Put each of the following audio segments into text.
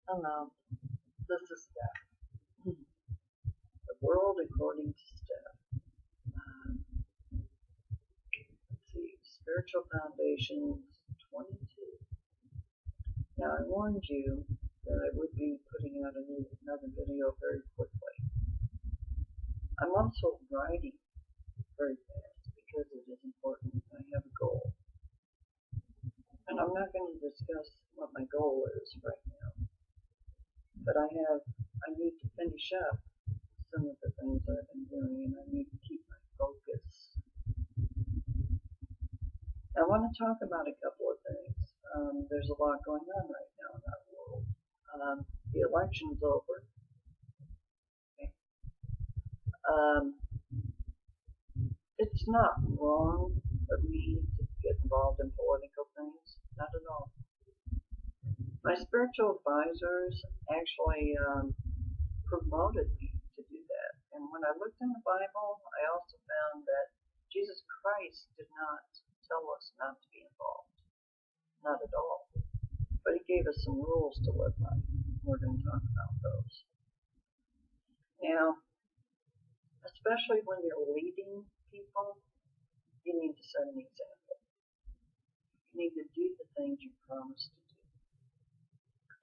Hello, this is Steph. The world according to Steph. Let's see, spiritual foundations 22. Now I warned you that I would be putting out another video very quickly. I'm also writing very fast because it is important. I have a goal, and I'm not going to discuss what my goal is right now. But I need to finish up some of the things I've been doing, and I need to keep my focus. I want to talk about a couple of things. There's a lot going on right now in our world. The election's over. Okay. It's not wrong of me to get involved in political things, not at all. My spiritual advisors actually promoted me to do that. And when I looked in the Bible, I also found that Jesus Christ did not tell us not to be involved. Not at all. But he gave us some rules to live by. We're going to talk about those. Now, especially when you're leading people, you need to set an example. You need to do the things you promised to do.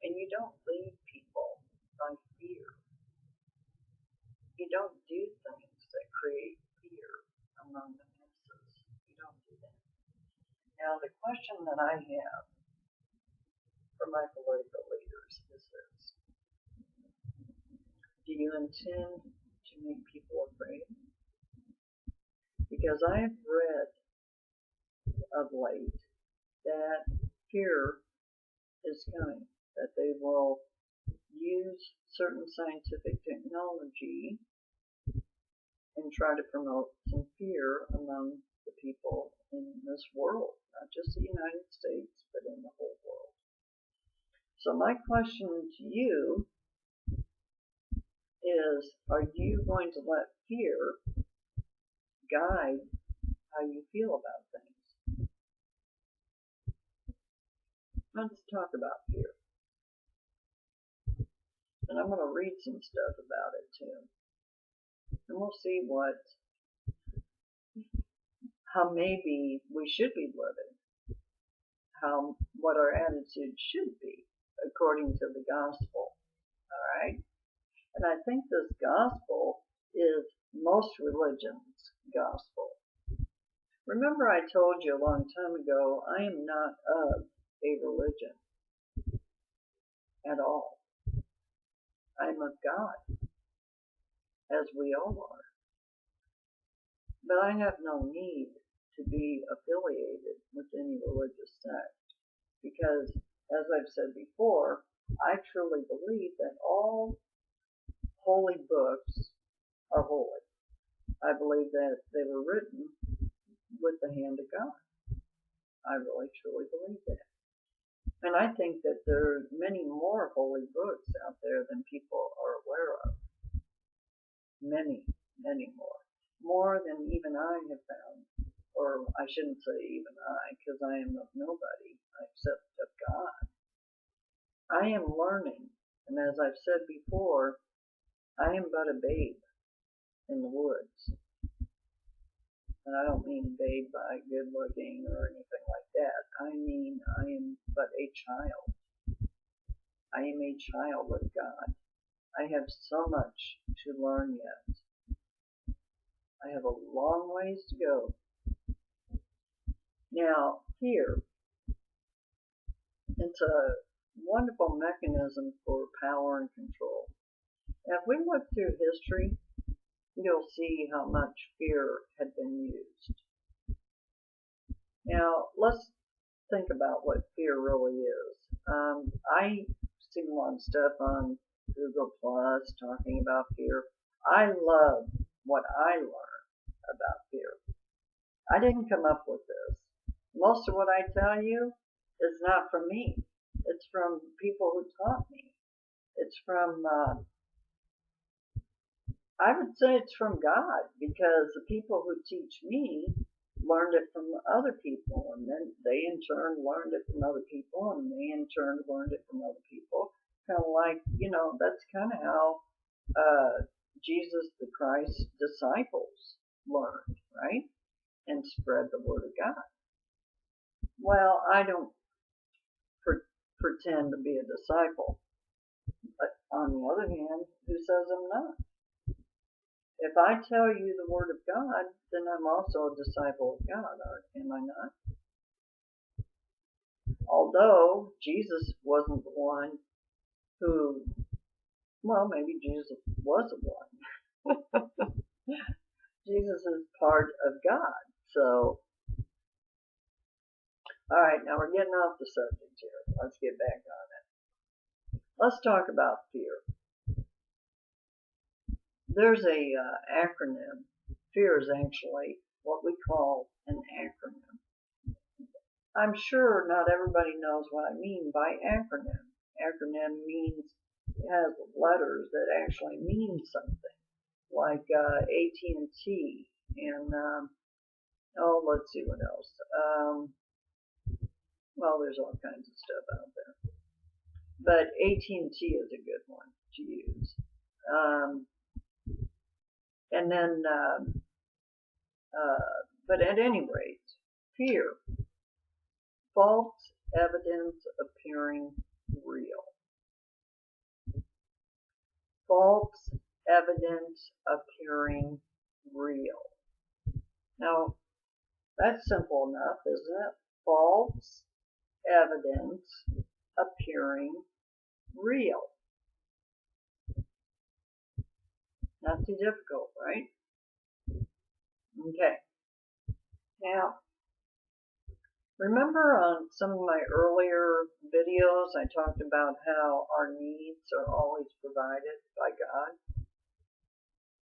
And you don't lead people by fear. You don't do things that create fear among the masses. You don't do that. Now, the question that I have for my political leaders is this: do you intend to make people afraid? Because I have read of late that fear is coming, that they will use certain scientific technology and try to promote some fear among the people in this world, not just the United States, but in the whole world. So my question to you is, are you going to let fear guide how you feel about things? Let's talk about fear. And I'm going to read some stuff about it too. And we'll see how maybe we should be living, what our attitude should be according to the gospel. All right? And I think this gospel is most religions' gospel. Remember, I told you a long time ago, I am not of a religion at all. I'm of God, as we all are. But I have no need to be affiliated with any religious sect, because, as I've said before, I truly believe that all holy books are holy. I believe that they were written with the hand of God. I really truly believe that. And I think that there are many more holy books out there than people are aware of. Many, many more. More than even I have found. Or I shouldn't say even I, because I am of nobody except of God. I am learning, and as I've said before, I am but a babe in the woods. And I don't mean babe by good looking or anything like that. I mean I am but a child. I am a child of God. I have so much to learn yet. I have a long ways to go. Now, fear. It's a wonderful mechanism for power and control. Now, if we look through history, you'll see how much fear had been used. Now, let's think about what fear really is. I see a lot of stuff on Google Plus talking about fear. I love what I learned about fear. I didn't come up with this. Most of what I tell you is not from me. It's from people who taught me. It's from I would say it's from God, because the people who teach me learned it from other people, and then they in turn learned it from other people, and they in turn learned it from other people, kind of like, that's kind of how Jesus the Christ's disciples learned, right? And spread the word of God. Well, I don't pretend to be a disciple, but on the other hand, who says I'm not? If I tell you the word of God, then I'm also a disciple of God, am I not? Although Jesus wasn't the one who, well, maybe Jesus was the one. Jesus is part of God. So, all right, now we're getting off the subject here. Let's get back on it. Let's talk about fear. There's a acronym. Fear is actually what we call an acronym. I'm sure not everybody knows what I mean by acronym. Acronym means it has letters that actually mean something, like AT&T and let's see what else. Well, there's all kinds of stuff out there, but AT&T is a good one to use. And then, but at any rate, fear, false evidence appearing real. False evidence appearing real. Now, that's simple enough, isn't it? False evidence appearing real. Not too difficult, right? Okay. Now, remember on some of my earlier videos, I talked about how our needs are always provided by God,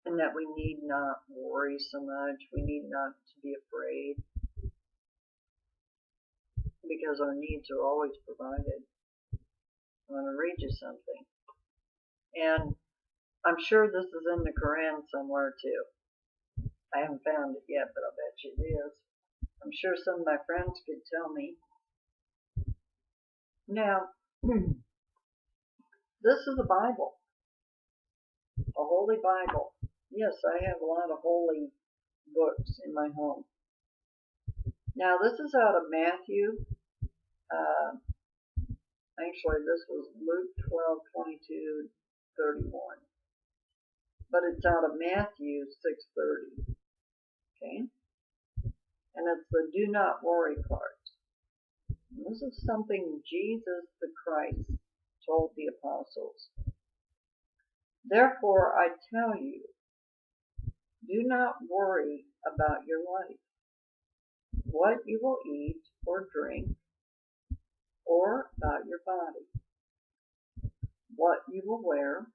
and that we need not worry so much, we need not to be afraid, because our needs are always provided. I'm going to read you something. And I'm sure this is in the Quran somewhere too. I haven't found it yet, but I'll bet you it is. I'm sure some of my friends could tell me. Now, this is the Bible, a holy Bible. Yes, I have a lot of holy books in my home. Now, this is out of Matthew. Actually, this was Luke 12:22-31. But it's out of Matthew 6:30. Okay? And it's the do not worry part. And this is something Jesus the Christ told the apostles. Therefore, I tell you, do not worry about your life, what you will eat or drink, or about your body, what you will wear.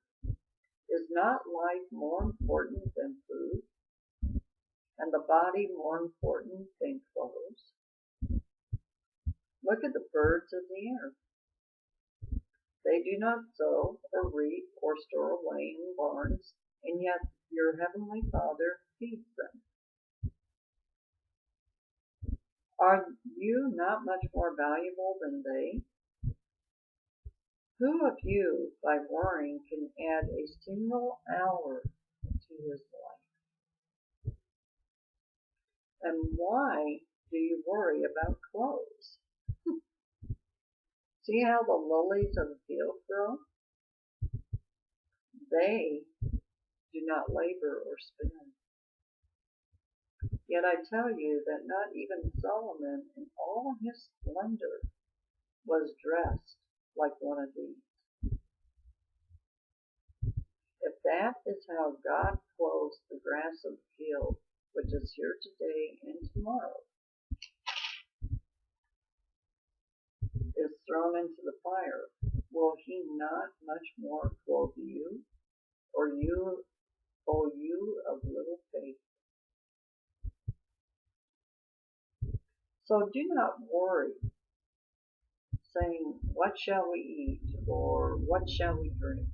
Is not life more important than food, and the body more important than clothes? Look at the birds of the air. They do not sow or reap or store away in barns, and yet your heavenly Father feeds them. Are you not much more valuable than they? Who of you, by worrying, can add a single hour to his life? And why do you worry about clothes? See how the lilies of the field grow? They do not labor or spin. Yet I tell you that not even Solomon in all his splendor was dressed like one of these. If that is how God clothes the grass of the field, which is here today and tomorrow, is thrown into the fire, will he not much more clothe you, or you, O you of little faith? So do not worry, saying, what shall we eat, or what shall we drink,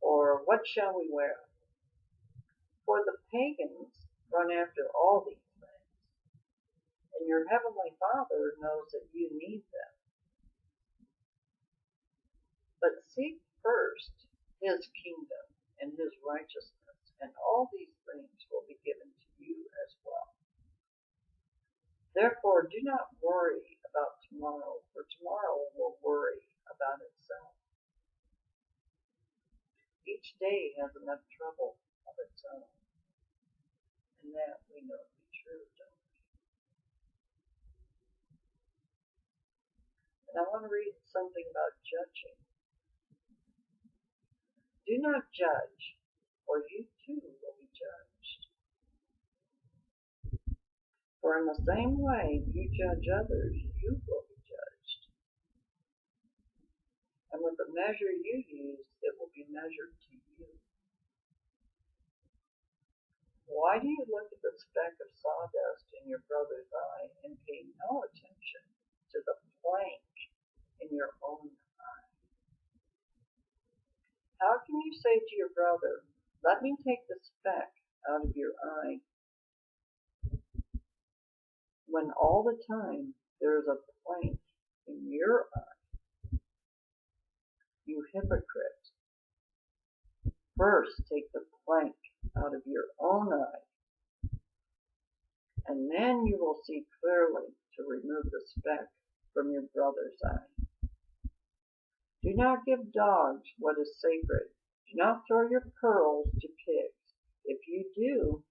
or what shall we wear? For the pagans run after all these things, and your heavenly Father knows that you need them. seek first his kingdom and his righteousness, and all these things will be given to you as well. Therefore, do not worry about tomorrow, for tomorrow will worry about itself. Each day has enough trouble of its own, and that we know to be true, don't we? And I want to read something about judging. Do not judge, or you too will be judged. For in the same way you judge others, you will be judged. And with the measure you use, it will be measured to you. Why do you look at the speck of sawdust in your brother's eye and pay no attention to the plank in your own eye? How can you say to your brother, let me take the speck out of your eye, when all the time there is a plank in your eye? You hypocrite. First take the plank out of your own eye, and then you will see clearly to remove the speck from your brother's eye. Do not give dogs what is sacred. Do not throw your pearls to pigs. If you do,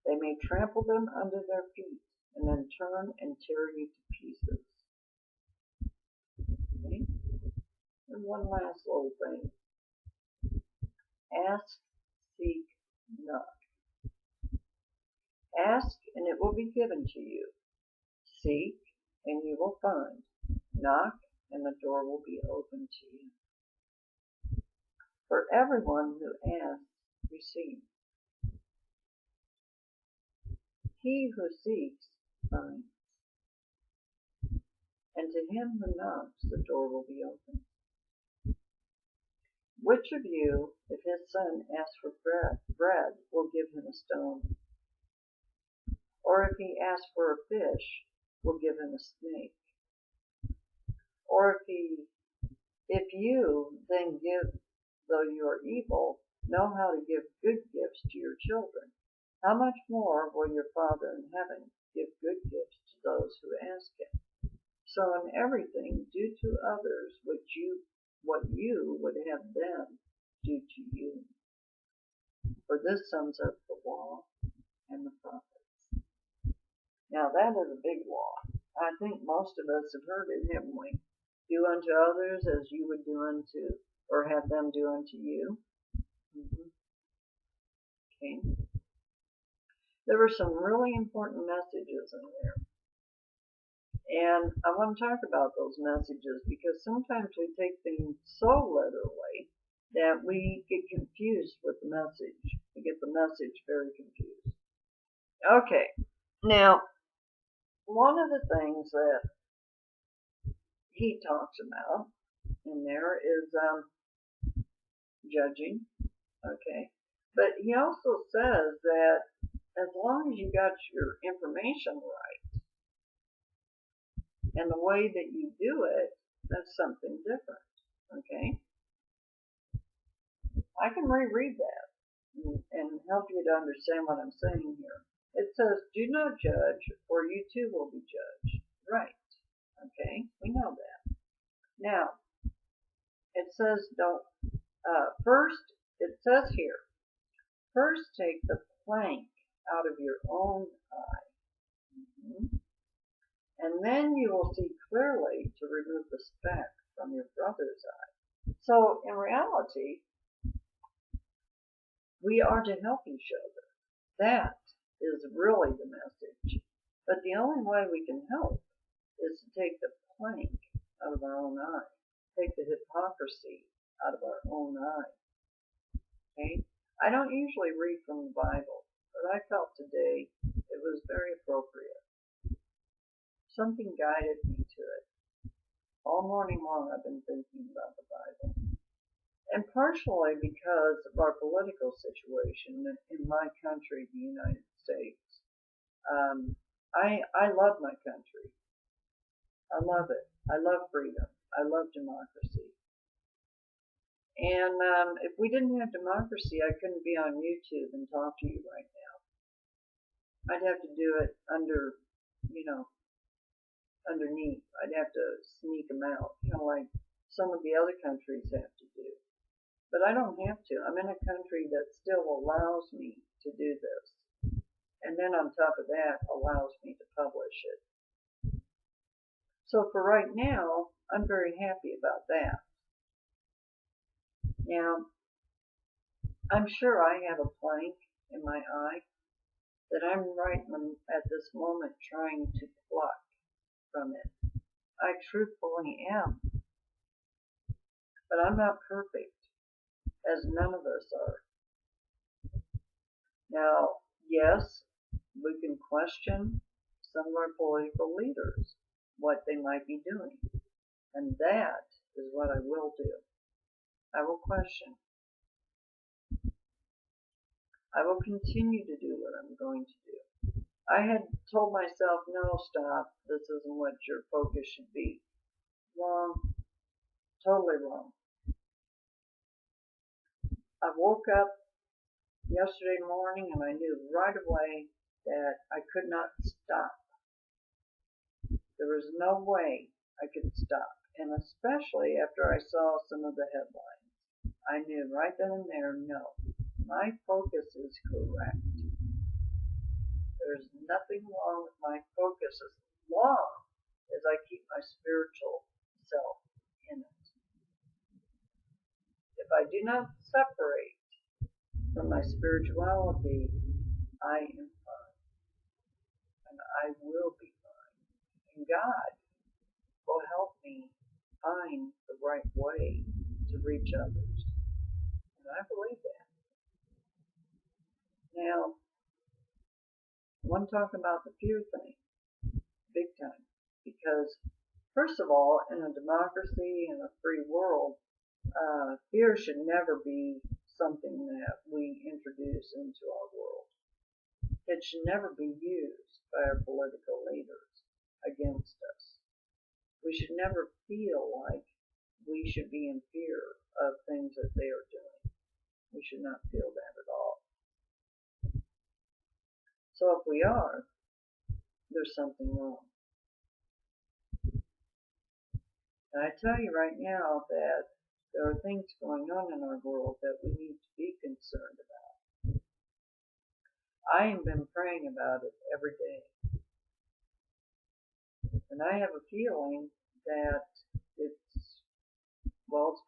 they may trample them under their feet and then turn and tear you to pieces. Okay? And one last little thing. Ask, seek, knock. Ask, and it will be given to you. Seek, and you will find. Knock, and the door will be open to you. For everyone who asks, receives. He who seeks, finds. And to him who knocks, the door will be open. Which of you, if his son asks for bread, will give him a stone? Or if he asks for a fish, will give him a snake? Or if you then give, though you are evil, know how to give good gifts to your children, how much more will your Father in heaven give good gifts to those who ask him? So in everything, do to others what you would have them do to you. For this sums up the law and the prophets. Now that is a big law. I think most of us have heard it, haven't we? Do unto others as you would do unto, or have them do unto you. Okay. There were some really important messages in there. And I want to talk about those messages because sometimes we take things so literally that we get confused with the message. We get the message very confused. Okay. Now, one of the things that he talks about in there is judging. Okay. But he also says that as long as you got your information right and the way that you do it, that's something different. Okay. I can reread that and help you to understand what I'm saying here. It says, do not judge, or you too will be judged. Right. Okay, we know that. Now, it says it says here, first take the plank out of your own eye. And then you will see clearly to remove the speck from your brother's eye. So, in reality, we are to help each other. That is really the message. But the only way we can help is to take the plank out of our own eye. Take the hypocrisy out of our own eye. Okay? I don't usually read from the Bible, but I felt today it was very appropriate. Something guided me to it. All morning long I've been thinking about the Bible. And partially because of our political situation in my country, the United States. I love my country. I love it. I love freedom. I love democracy. And if we didn't have democracy, I couldn't be on YouTube and talk to you right now. I'd have to do it you know, underneath. I'd have to sneak them out, kind of like some of the other countries have to do. But I don't have to. I'm in a country that still allows me to do this. And then on top of that, allows me to publish it. So for right now, I'm very happy about that. Now, I'm sure I have a plank in my eye that I'm right at this moment trying to pluck from it. I truthfully am. But I'm not perfect, as none of us are. Now, yes, we can question some of our political leaders, what they might be doing. And that is what I will do. I will question. I will continue to do what I'm going to do. I had told myself, no, stop, this isn't what your focus should be. Wrong. Totally wrong. I woke up yesterday morning and I knew right away that I could not stop. There was no way I could stop. And especially after I saw some of the headlines, I knew right then and there, no, my focus is correct. There's nothing wrong with my focus as long as I keep my spiritual self in it. If I do not separate from my spirituality, I am fine. And I will be fine. And God will help me find the right way to reach others. And I believe that. Now, I want to talk about the fear thing, big time. Because, first of all, in a democracy and a free world, fear should never be something that we introduce into our world. It should never be used by our political leaders against us. We should never feel like we should be in fear of things that they are doing. We should not feel that at all. So if we are, there's something wrong. And I tell you right now that there are things going on in our world that we need to be concerned about. I have been praying about it every day. And I have a feeling that it's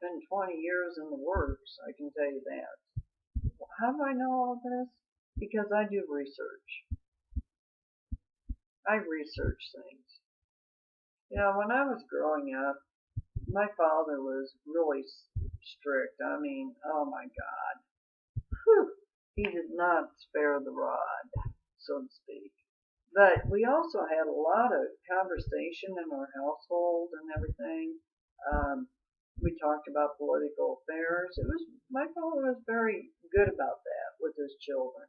been 20 years in the works, I can tell you that. How do I know all this? Because I do research. I research things. When I was growing up, my father was really strict. I mean, oh my God. Whew. He did not spare the rod, so to speak. But we also had a lot of conversation in our household and everything. We talked about political affairs. My father was very good about that with his children.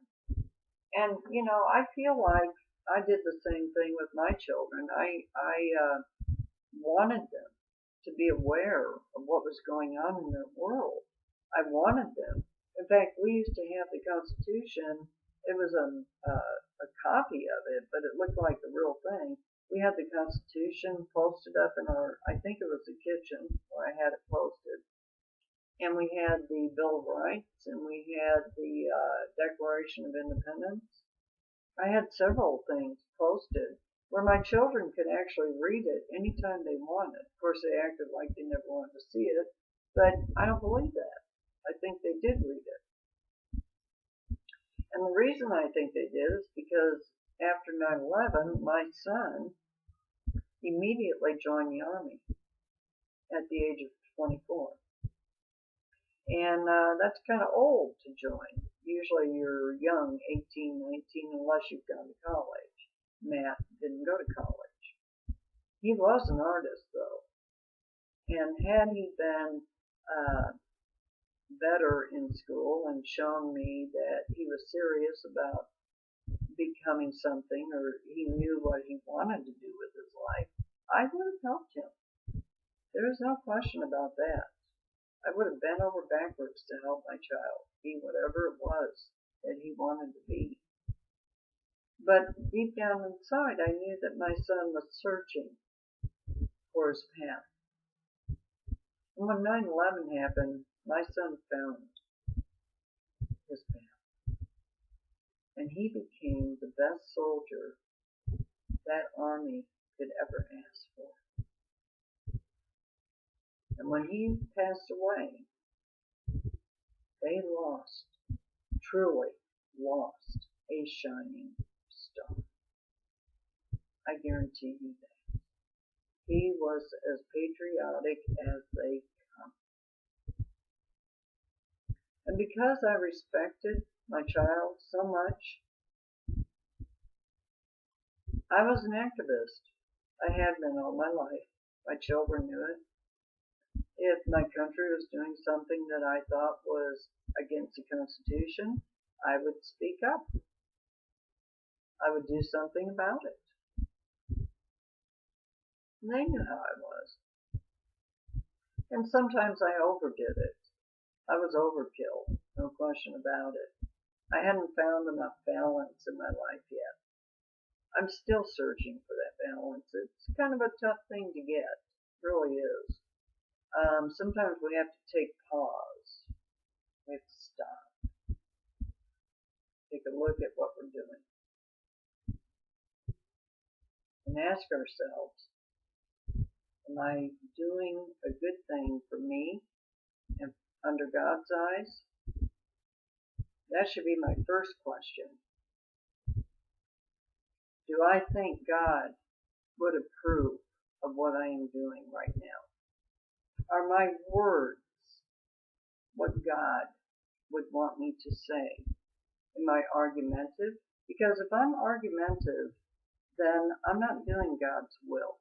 And, I feel like I did the same thing with my children. I wanted them to be aware of what was going on in their world. I wanted them. In fact, we used to have the Constitution. It was a copy of it, but it looked like the real thing. We had the Constitution posted up in I think it was the kitchen where I had it posted. And we had the Bill of Rights, and we had the Declaration of Independence. I had several things posted where my children could actually read it anytime they wanted. Of course, they acted like they never wanted to see it, but I don't believe that. I think they did read it. And the reason I think they did is because after 9/11, my son immediately joined the Army at the age of 24. And that's kind of old to join. Usually you're young, 18, 19, unless you've gone to college. Matt didn't go to college. He was an artist, though. And had he been better in school and shown me that he was serious about becoming something, or he knew what he wanted to do with his life, I would have helped him. There is no question about that. I would have bent over backwards to help my child be whatever it was that he wanted to be. But deep down inside, I knew that my son was searching for his path. And when 9/11 happened, my son found his path. And he became the best soldier that army could ever ask for. And when he passed away, they lost, truly lost, a shining star. I guarantee you that. He was as patriotic as they come. And because I respected my child so much, I was an activist. I had been all my life. My children knew it. If my country was doing something that I thought was against the Constitution, I would speak up. I would do something about it. And they knew how I was. And sometimes I overdid it. I was overkill, no question about it. I hadn't found enough balance in my life yet. I'm still searching for that balance. It's kind of a tough thing to get. It really is. Sometimes we have to take pause. We have to stop. Take a look at what we're doing. And ask ourselves, am I doing a good thing for me and under God's eyes? That should be my first question. Do I think God would approve of what I am doing right now? Are my words what God would want me to say? Am I argumentative? Because if I'm argumentative, then I'm not doing God's will.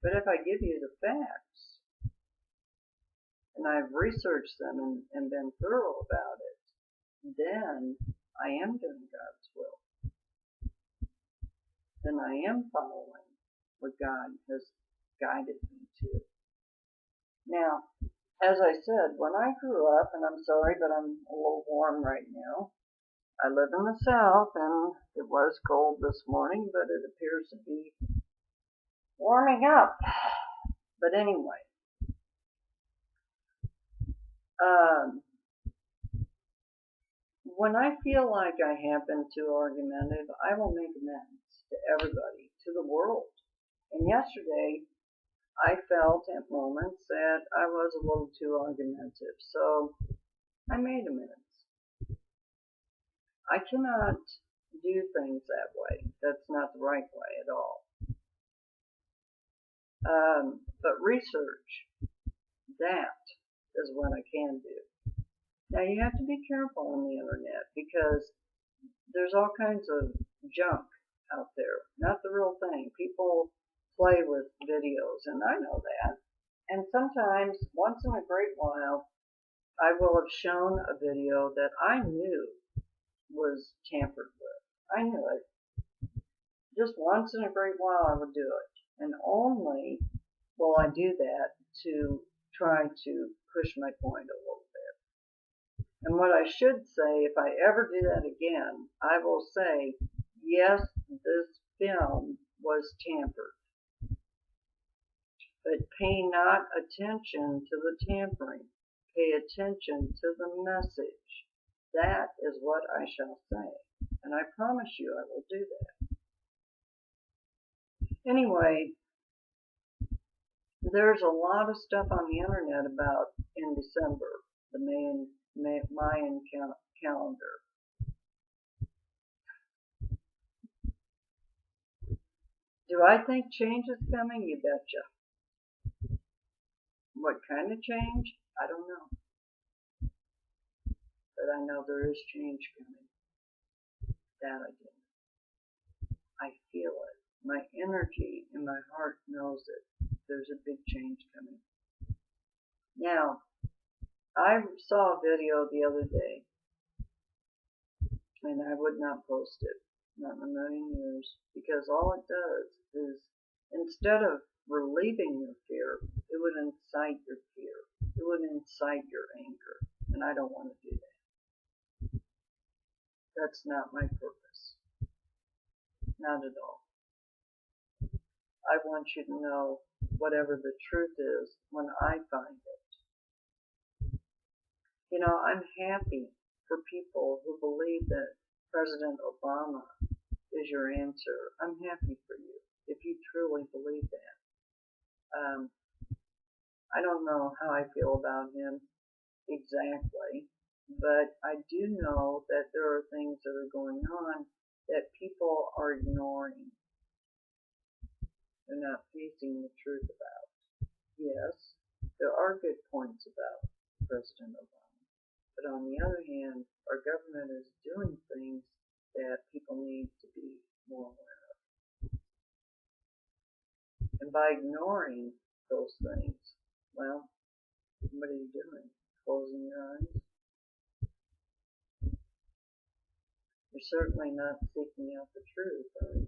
But if I give you the facts, and I've researched them and been thorough about it, then I am doing God's will. Then I am following what God has guided me to. Now, as I said, when I grew up, and I'm sorry, but I'm a little warm right now. I live in the South, and it was cold this morning, but it appears to be warming up. But anyway, when I feel like I have been too argumentative, I will make amends to everybody, to the world. And yesterday, I felt at moments that I was a little too argumentative, so I made amends. I cannot do things that way. That's not the right way at all. But research, that is what I can do. Now you have to be careful on the internet because there's all kinds of junk out there, not the real thing. People play with videos, and I know that. And sometimes, once in a great while, I will have shown a video that I knew was tampered with. I knew it. Just once in a great while I would do it. And only will I do that to try to push my point a little bit. And what I should say, if I ever do that again, I will say, yes, this film was tampered. But pay not attention to the tampering. Pay attention to the message. That is what I shall say. And I promise you I will do that. Anyway, there's a lot of stuff on the internet about in December, the Mayan calendar. Do I think change is coming? You betcha. What kind of change? I don't know. But I know there is change coming. That I do. I feel it. My energy in my heart knows it. There's a big change coming. Now, I saw a video the other day, and I would not post it, not in a million years, because all it does is, instead of relieving your fear, it would incite your fear. It would incite your anger. And I don't want to do that. That's not my purpose. Not at all. I want you to know whatever the truth is when I find it. You know, I'm happy for people who believe that President Obama is your answer. I'm happy for you if you truly believe that. I don't know how I feel about him exactly, but I do know that there are things that are going on that people are ignoring. They're not facing the truth about. Yes, there are good points about President Obama, but on the other hand, our government is doing things that people need to be more aware of. And by ignoring those things, well, what are you doing? Closing your eyes? You're certainly not seeking out the truth, are you?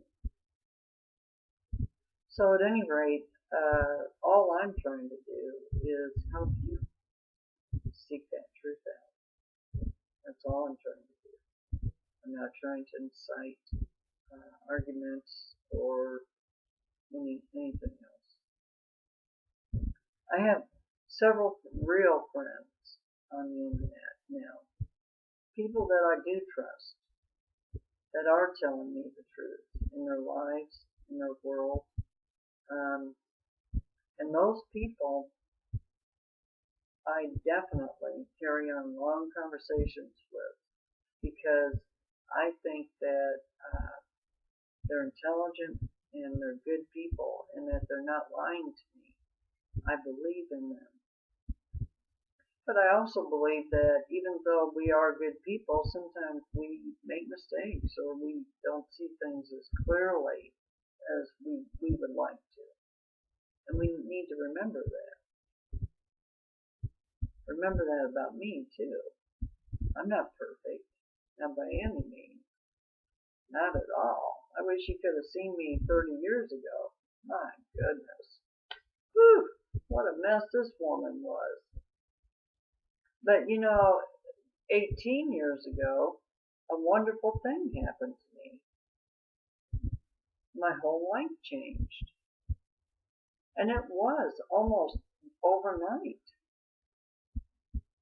So at any rate, all I'm trying to do is help you seek that truth out. That's all I'm trying to do. I'm not trying to incite arguments or anything else. I have several real friends on the internet now, people that I do trust, that are telling me the truth in their lives, in their world. And those people, I definitely carry on long conversations with because I think that they're intelligent and they're good people and that they're not lying to me. I believe in them. But I also believe that even though we are good people, sometimes we make mistakes or we don't see things as clearly as we would like to. And we need to remember that. Remember that about me too. I'm not perfect, not by any means. Not at all. I wish you could have seen me 30 years ago. My goodness. Whew, what a mess this woman was. But you know, 18 years ago, a wonderful thing happened to me. My whole life changed. And it was almost overnight.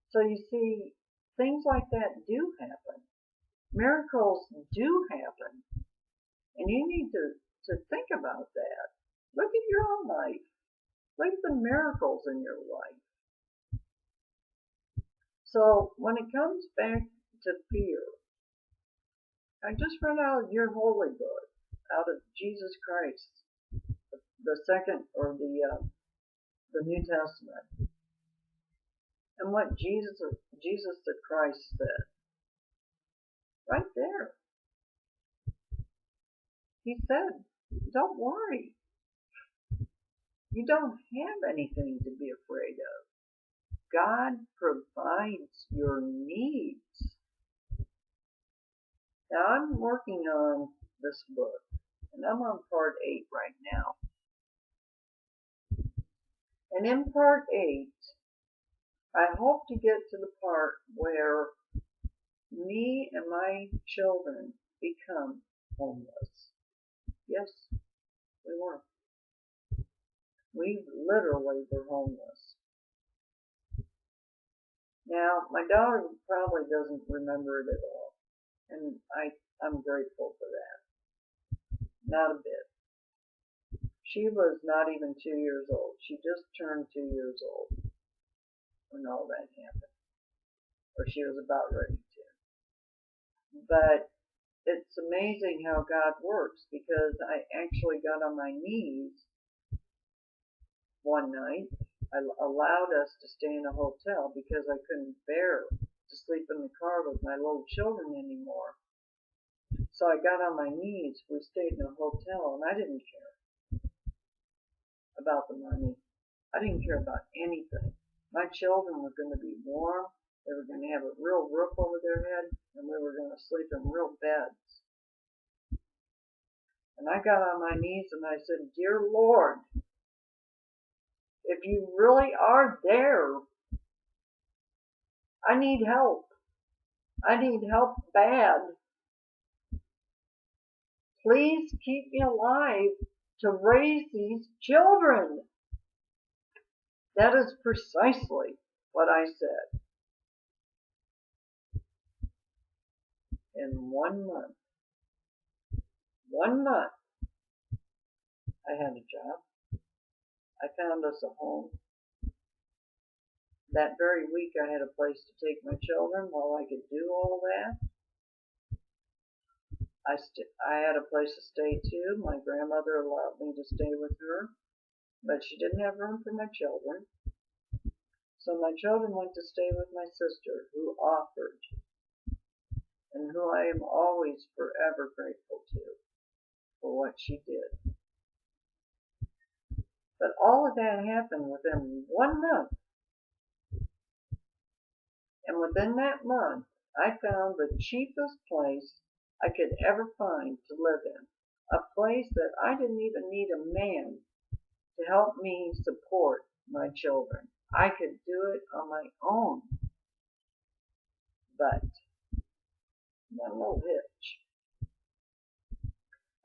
So you see, things like that do happen. Miracles do happen. And you need to think about that. Look at your own life. Look at the miracles in your life. So when it comes back to fear, I just read out your holy book, out of Jesus Christ, the second or the New Testament, and what Jesus the Christ said, right there. He said, "Don't worry. You don't have anything to be afraid of. God provides your needs." Now I'm working on this book, and I'm on part 8 right now. And in part 8, I hope to get to the part where me and my children become homeless. Yes, we were. We literally were homeless. Now, my daughter probably doesn't remember it at all, and I'm grateful for that. Not a bit. She was not even 2 years old. She just turned 2 years old when all that happened, or she was about ready to. But it's amazing how God works, because I actually got on my knees one night. I allowed us to stay in a hotel because I couldn't bear to sleep in the car with my little children anymore. So I got on my knees. We stayed in a hotel, and I didn't care about the money. I didn't care about anything. My children were going to be warm. They were going to have a real roof over their head, and we were going to sleep in real beds. And I got on my knees and I said, "Dear Lord, If you really are there, I need help. I need help bad. Please keep me alive to raise these children. That is precisely what I said. In 1 month, I had a job. I found us a home. That very week I had a place to take my children while I could do all that. I had a place to stay too. My grandmother allowed me to stay with her, but she didn't have room for my children. So my children went to stay with my sister, who offered, and who I am always forever grateful to for what she did. But all of that happened within 1 month. And within that month, I found the cheapest place I could ever find to live in. A place that I didn't even need a man to help me support my children. I could do it on my own. But, one little hitch.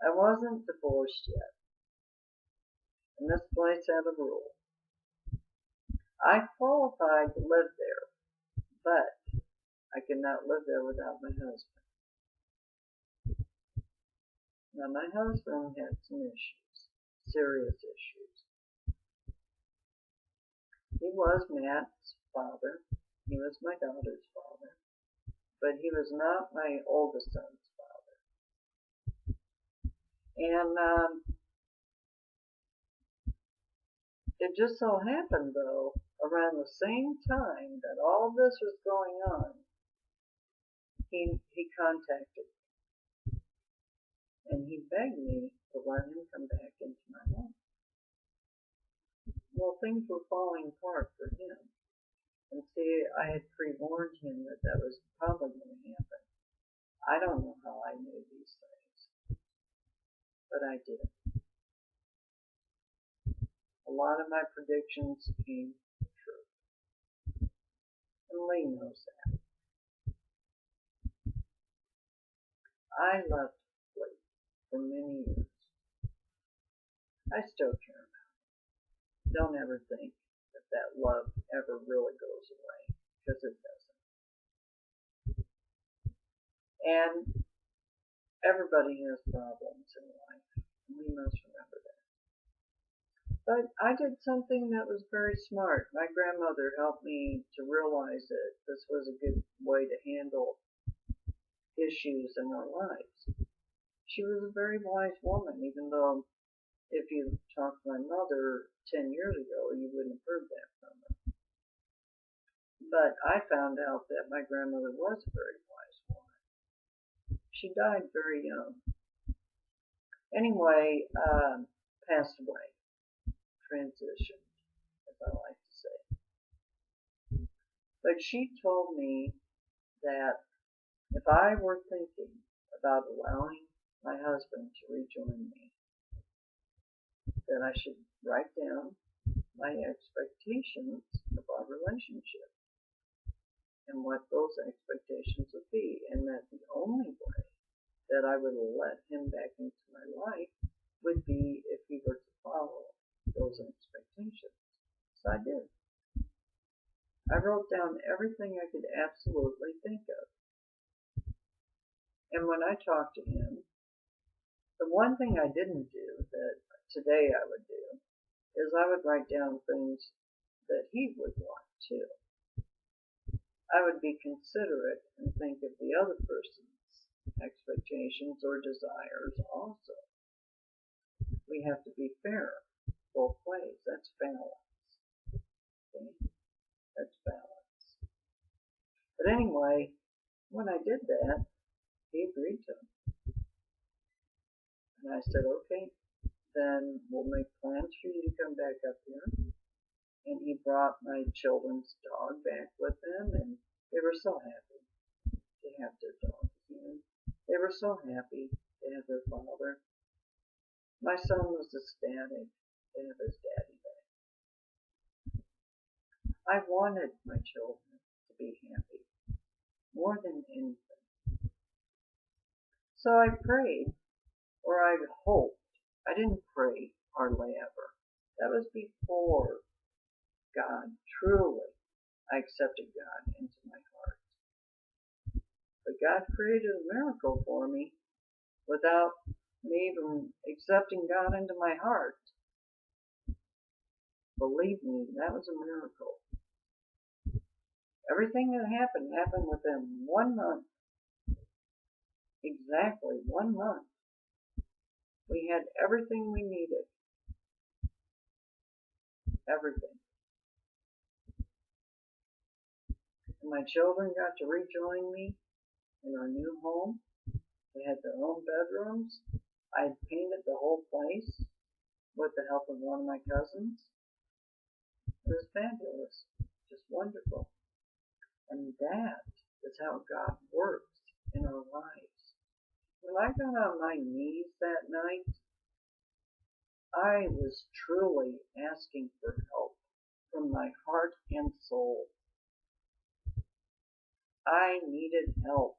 I wasn't divorced yet. And this place had a rule. I qualified to live there, but I could not live there without my husband. Now my husband had some issues, serious issues. He was Matt's father. He was my daughter's father. But he was not my oldest son's father. And it just so happened, though, around the same time that all this was going on, he contacted me. And he begged me to let him come back into my life. Well, things were falling apart for him. And see, I had pre-warned him that that was probably going to happen. I don't know how I knew these things, but I did. A lot of my predictions came true. And Lee knows that. I loved Lee for many years. I still care about him. Don't ever think that love ever really goes away, because it doesn't. And everybody has problems in life, and we must remember that. But I did something that was very smart. My grandmother helped me to realize that this was a good way to handle issues in our lives. She was a very wise woman, even though if you talked to my mother 10 years ago, you wouldn't have heard that from her. But I found out that my grandmother was a very wise woman. She died very young. Anyway, passed away. Transitioned, as I like to say. But she told me that if I were thinking about allowing my husband to rejoin me, that I should write down my expectations of our relationship and what those expectations would be, and that the only way that I would let him back into my life would be if he were to follow those expectations. So I did. I wrote down everything I could absolutely think of. And when I talked to him, the one thing I didn't do that today I would do is I would write down things that he would want too. I would be considerate and think of the other person's expectations or desires also. We have to be fair both ways. That's balance. Okay? That's balance. But anyway, when I did that, he agreed to it. And I said, okay, then we'll make plans for you to come back up here. And he brought my children's dog back with him, and they were so happy to have their dog again. They were so happy to have their father. My son was ecstatic to have his daddy back. I wanted my children to be happy more than anything. So I prayed, or I hoped. I didn't pray hardly ever. That was before God, truly, I accepted God into my heart. But God created a miracle for me without me even accepting God into my heart. Believe me, that was a miracle. Everything that happened within 1 month. Exactly 1 month. We had everything we needed. Everything. And my children got to rejoin me in our new home. They had their own bedrooms. I had painted the whole place with the help of one of my cousins. It was fabulous. Just wonderful. And that is how God works in our lives. When I got on my knees that night, I was truly asking for help from my heart and soul. I needed help.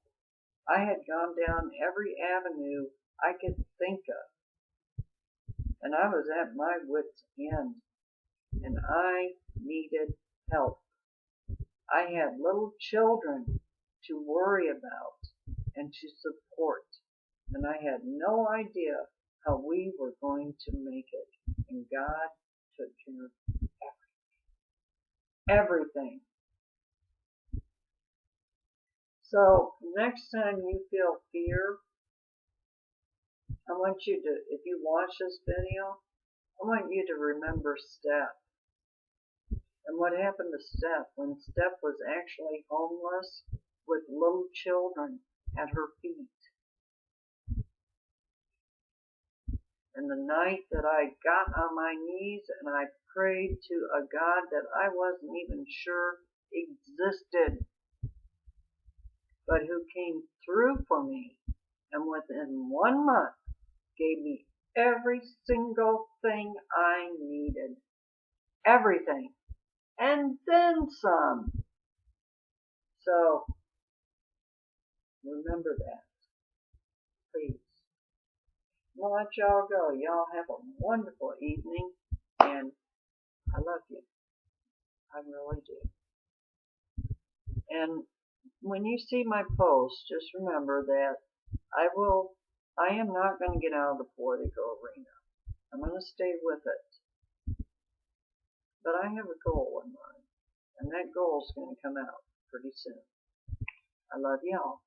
I had gone down every avenue I could think of, and I was at my wit's end, and I needed help. I had little children to worry about and to support, and I had no idea how we were going to make it, and God took care of everything. So next time you feel fear, I want you to, if you watch this video, I want you to remember Steph. And what happened to Steph when Steph was actually homeless with little children at her feet. And the night that I got on my knees and I prayed to a God that I wasn't even sure existed, but who came through for me, and within 1 month gave me every single thing I needed. Everything. And then some. So, remember that, please. I'll let y'all go. Y'all have a wonderful evening, and I love you. I really do. And when you see my post, just remember that I am not going to get out of the Portico arena. I'm going to stay with it. But I have a goal in mind, and that goal is going to come out pretty soon. I love y'all.